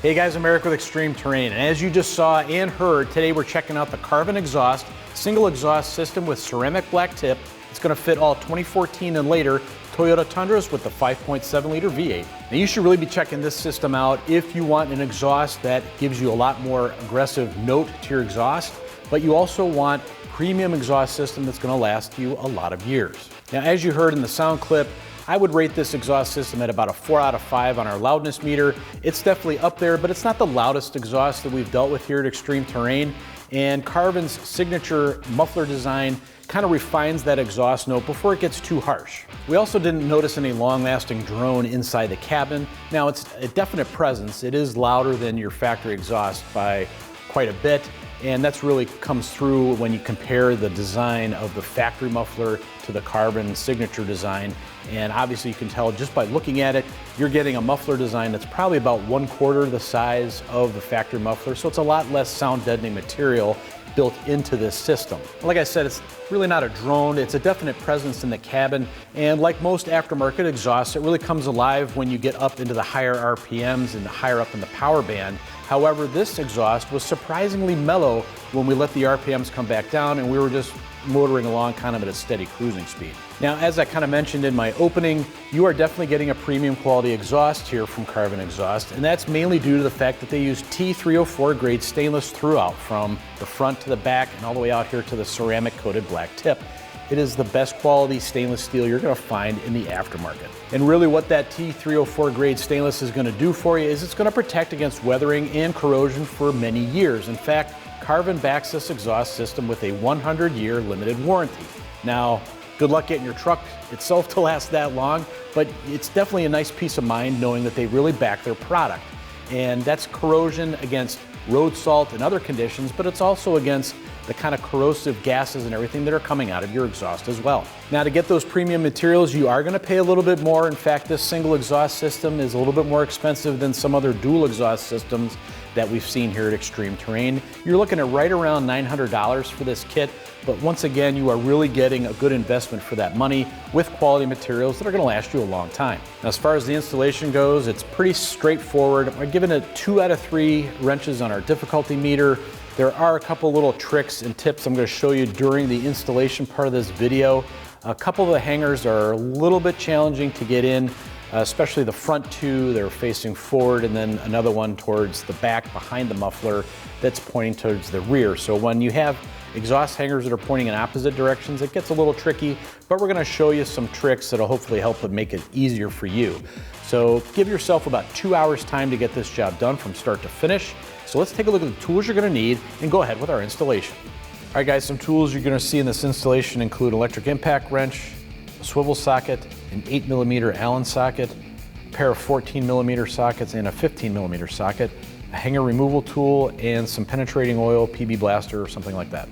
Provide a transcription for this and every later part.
Hey guys, I'm Eric with Extreme Terrain, and as you just saw and heard, today we're checking out the Carbon Exhaust single exhaust system with ceramic black tip. It's going to fit all 2014 and later Toyota Tundras with the 5.7 liter V8. Now you should really be checking this system out if you want an exhaust that gives you a lot more aggressive note to your exhaust, but you also want premium exhaust system that's going to last you a lot of years. Now as you heard in the sound clip, I would rate this exhaust system at about a 4 out of 5 on our loudness meter. It's definitely up there, but it's not the loudest exhaust that we've dealt with here at Extreme Terrain. And Carbon's signature muffler design kind of refines that exhaust note before it gets too harsh. We also didn't notice any long-lasting drone inside the cabin. Now it's a definite presence. It is louder than your factory exhaust by quite a bit. And that's really comes through when you compare the design of the factory muffler to the Carbon signature design. And obviously you can tell just by looking at it, you're getting a muffler design that's probably about 1/4 the size of the factory muffler. So it's a lot less sound deadening material built into this system. Like I said, it's really not a drone. It's a definite presence in the cabin. And like most aftermarket exhausts, it really comes alive when you get up into the higher RPMs and higher up in the power band. However, this exhaust was surprisingly mellow when we let the RPMs come back down and we were just motoring along kind of at a steady cruising speed. Now, as I kind of mentioned in my opening, you are definitely getting a premium quality exhaust here from Carbon Exhaust, and that's mainly due to the fact that they use T304 grade stainless throughout, from the front to the back and all the way out here to the ceramic coated black tip. It is the best quality stainless steel you're going to find in the aftermarket. And really what that T304 grade stainless is going to do for you is it's going to protect against weathering and corrosion for many years. In fact, Carbon backs this exhaust system with a 100-year limited warranty. Now, good luck getting your truck itself to last that long, but it's definitely a nice peace of mind knowing that they really back their product. And that's corrosion against road salt and other conditions, but it's also against the kind of corrosive gases and everything that are coming out of your exhaust as well. Now, to get those premium materials, you are going to pay a little bit more. In fact, this single exhaust system is a little bit more expensive than some other dual exhaust systems that we've seen here at Extreme Terrain. You're looking at right around $900 for this kit, but once again, you are really getting a good investment for that money with quality materials that are going to last you a long time. Now, as far as the installation goes, it's pretty straightforward. We're giving it 2 out of 3 wrenches on our difficulty meter. There are a couple little tricks and tips I'm going to show you during the installation part of this video. A couple of the hangers are a little bit challenging to get in, especially the front two. They're facing forward, and then another one towards the back behind the muffler that's pointing towards the rear. So when you have exhaust hangers that are pointing in opposite directions, it gets a little tricky, but we're going to show you some tricks that'll hopefully help it make it easier for you. So give yourself about 2 hours time to get this job done from start to finish. So let's take a look at the tools you're going to need and go ahead with our installation. All right guys, some tools you're going to see in this installation include electric impact wrench, a swivel socket, an 8mm Allen socket, a pair of 14mm sockets and a 15mm socket, a hanger removal tool, and some penetrating oil, PB blaster, or something like that.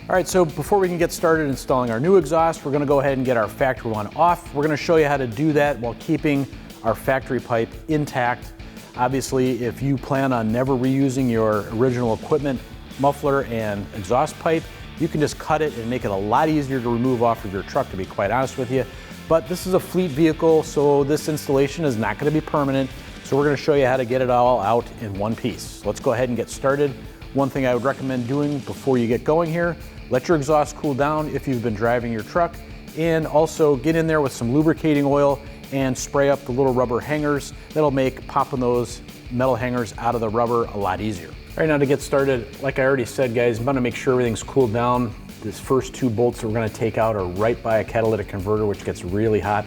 All right, so before we can get started installing our new exhaust, we're going to go ahead and get our factory one off. We're going to show you how to do that while keeping our factory pipe intact. Obviously, if you plan on never reusing your original equipment, muffler and exhaust pipe, you can just cut it and make it a lot easier to remove off of your truck, to be quite honest with you. But this is a fleet vehicle, so this installation is not going to be permanent. So we're going to show you how to get it all out in one piece. So let's go ahead and get started. One thing I would recommend doing before you get going here, let your exhaust cool down if you've been driving your truck, and also get in there with some lubricating oil and spray up the little rubber hangers. That'll make popping those metal hangers out of the rubber a lot easier. All right, now to get started, like I already said, guys, I'm gonna make sure everything's cooled down. These first 2 bolts that we're gonna take out are right by a catalytic converter, which gets really hot.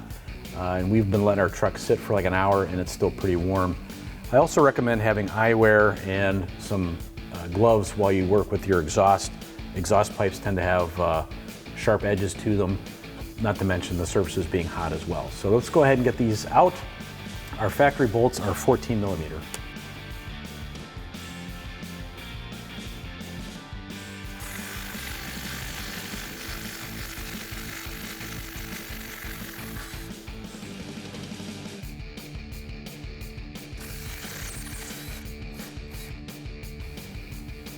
And we've been letting our truck sit for like an hour and it's still pretty warm. I also recommend having eyewear and some gloves while you work with your exhaust. Exhaust pipes tend to have sharp edges to them, not to mention the surfaces being hot as well. So let's go ahead and get these out. Our factory bolts are 14mm.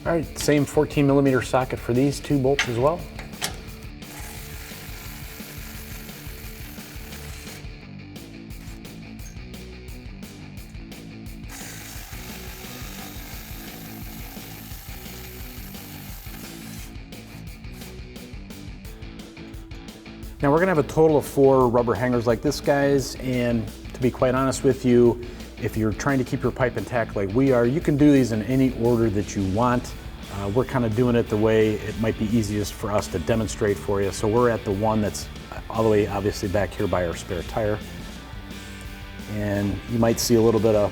All right, same 14mm socket for these 2 bolts as well. Now we're gonna have a total of 4 rubber hangers like this, guys, and to be quite honest with you, if you're trying to keep your pipe intact like we are, you can do these in any order that you want. We're kind of doing it the way it might be easiest for us to demonstrate for you. So we're at the one that's all the way obviously back here by our spare tire. And you might see a little bit of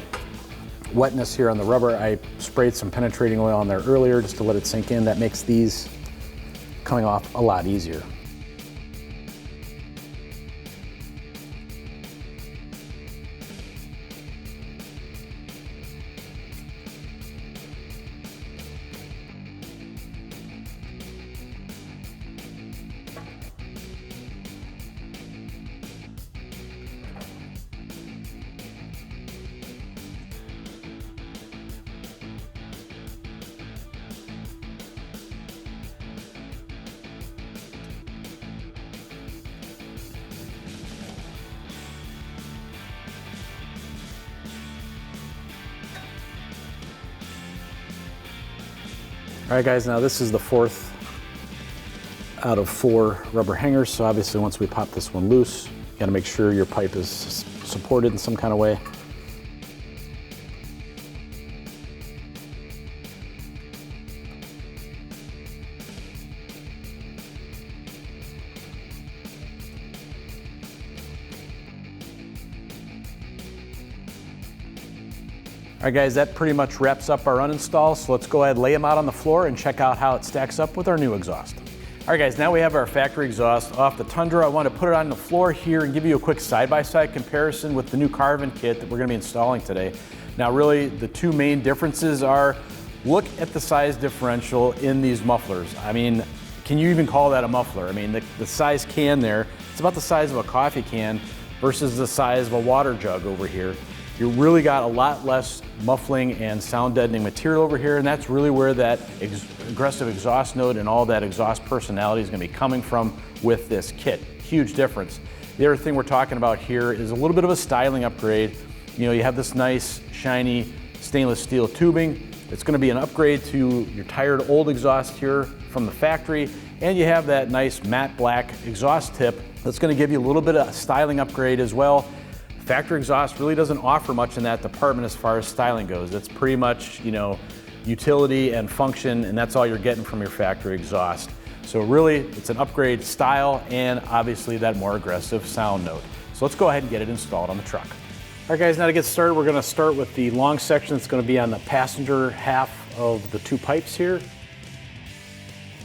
wetness here on the rubber. I sprayed some penetrating oil on there earlier just to let it sink in. That makes these coming off a lot easier. All right, guys, now this is the 4th out of 4 rubber hangers. So obviously once we pop this one loose, you gotta make sure your pipe is supported in some kind of way. All right, guys, that pretty much wraps up our uninstall. So let's go ahead and lay them out on the floor and check out how it stacks up with our new exhaust. All right, guys, now we have our factory exhaust off the Tundra. I want to put it on the floor here and give you a quick side-by-side comparison with the new Carvin kit that we're going to be installing today. Now, really, the 2 main differences are, look at the size differential in these mufflers. I mean, can you even call that a muffler? I mean, the size can there, it's about the size of a coffee can versus the size of a water jug over here. You really got a lot less muffling and sound deadening material over here, and that's really where that aggressive exhaust note and all that exhaust personality is going to be coming from with this kit. Huge difference. The other thing we're talking about here is a little bit of a styling upgrade. You know, you have this nice, shiny stainless steel tubing. It's going to be an upgrade to your tired old exhaust here from the factory, and you have that nice matte black exhaust tip that's going to give you a little bit of a styling upgrade as well. Factory exhaust really doesn't offer much in that department as far as styling goes. It's pretty much, you know, utility and function, and that's all you're getting from your factory exhaust. So really, it's an upgrade style and obviously that more aggressive sound note. So let's go ahead and get it installed on the truck. All right, guys, now to get started, we're gonna start with the long section that's gonna be on the passenger half of the 2 pipes here.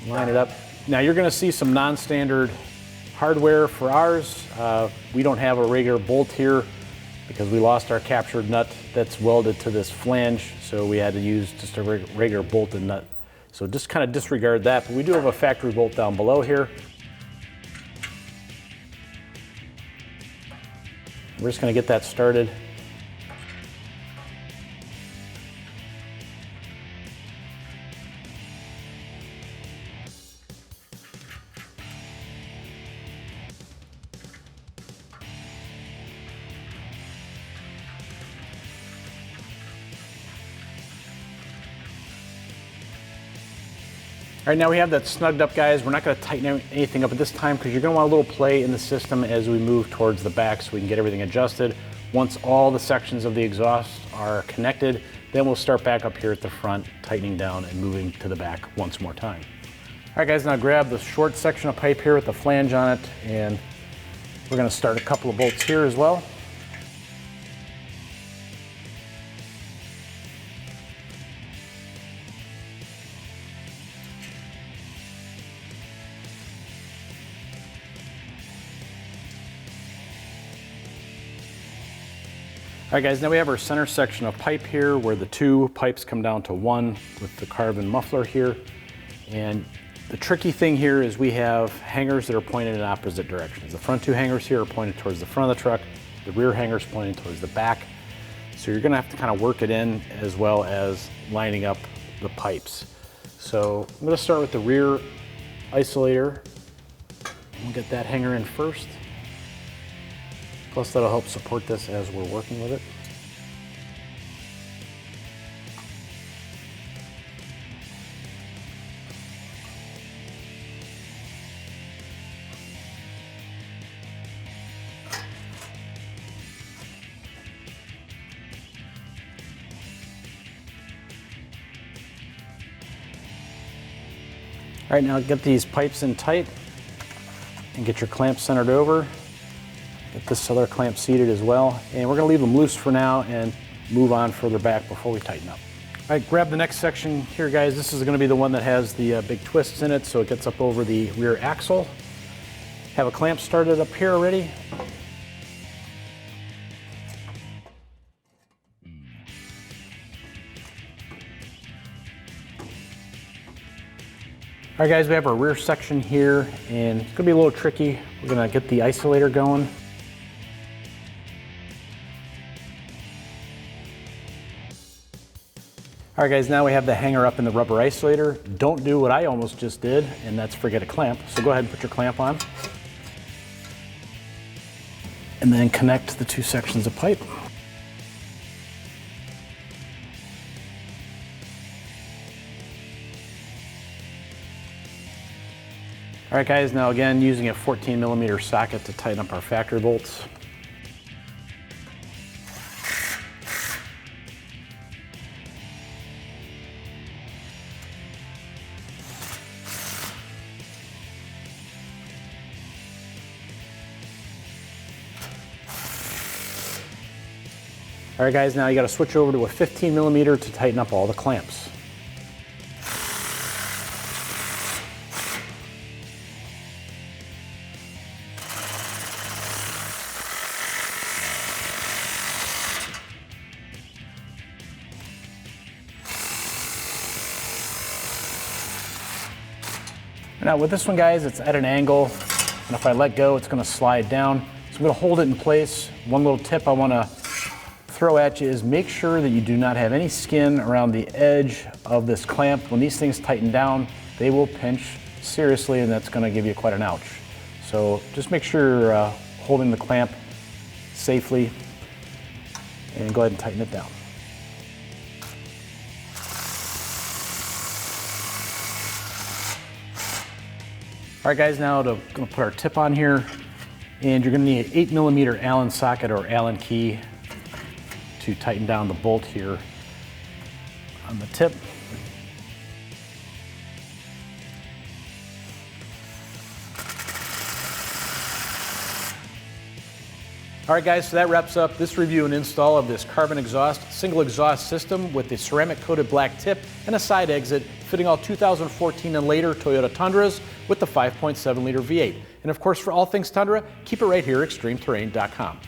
Line it up. Now you're gonna see some non-standard hardware for ours. We don't have a regular bolt here because we lost our captured nut that's welded to this flange, so we had to use just a regular bolted nut. So just kind of disregard that, but we do have a factory bolt down below here. We're just gonna get that started. All right, now we have that snugged up, guys. We're not gonna tighten anything up at this time because you're gonna want a little play in the system as we move towards the back so we can get everything adjusted. Once all the sections of the exhaust are connected, then we'll start back up here at the front, tightening down and moving to the back once more time. All right, guys, now grab the short section of pipe here with the flange on it, and we're gonna start a couple of bolts here as well. All right, guys, now we have our center section of pipe here where the 2 pipes come down to 1 with the Carvin muffler here. And the tricky thing here is we have hangers that are pointed in opposite directions. The front 2 hangers here are pointed towards the front of the truck. The rear hanger's pointing towards the back. So you're gonna have to kind of work it in as well as lining up the pipes. So I'm gonna start with the rear isolator. We'll get that hanger in first. Plus that'll help support this as we're working with it. All right, now get these pipes in tight and get your clamp centered over. Get this other clamp seated as well. And we're gonna leave them loose for now and move on further back before we tighten up. All right, grab the next section here, guys. This is gonna be the one that has the big twists in it, so it gets up over the rear axle. Have a clamp started up here already. All right, guys, we have our rear section here, and it's gonna be a little tricky. We're gonna get the isolator going. All right, guys, now we have the hanger up in the rubber isolator. Don't do what I almost just did, and that's forget a clamp. So go ahead and put your clamp on. And then connect the two sections of pipe. All right, guys, now again, using a 14mm socket to tighten up our factory bolts. All right, guys, now you gotta switch over to a 15mm to tighten up all the clamps. Now with this one, guys, it's at an angle, and if I let go, it's gonna slide down. So I'm gonna hold it in place. One little tip I wanna throw at you is make sure that you do not have any skin around the edge of this clamp. When these things tighten down, they will pinch seriously, and that's gonna give you quite an ouch. So just make sure you're holding the clamp safely, and go ahead and tighten it down. All right, guys, now gonna put our tip on here, and you're gonna need an 8mm Allen socket or Allen key to tighten down the bolt here on the tip. All right, guys, so that wraps up this review and install of this carbon exhaust single exhaust system with the ceramic coated black tip and a side exit, fitting all 2014 and later Toyota Tundras with the 5.7 liter V8. And of course, for all things Tundra, keep it right here at ExtremeTerrain.com.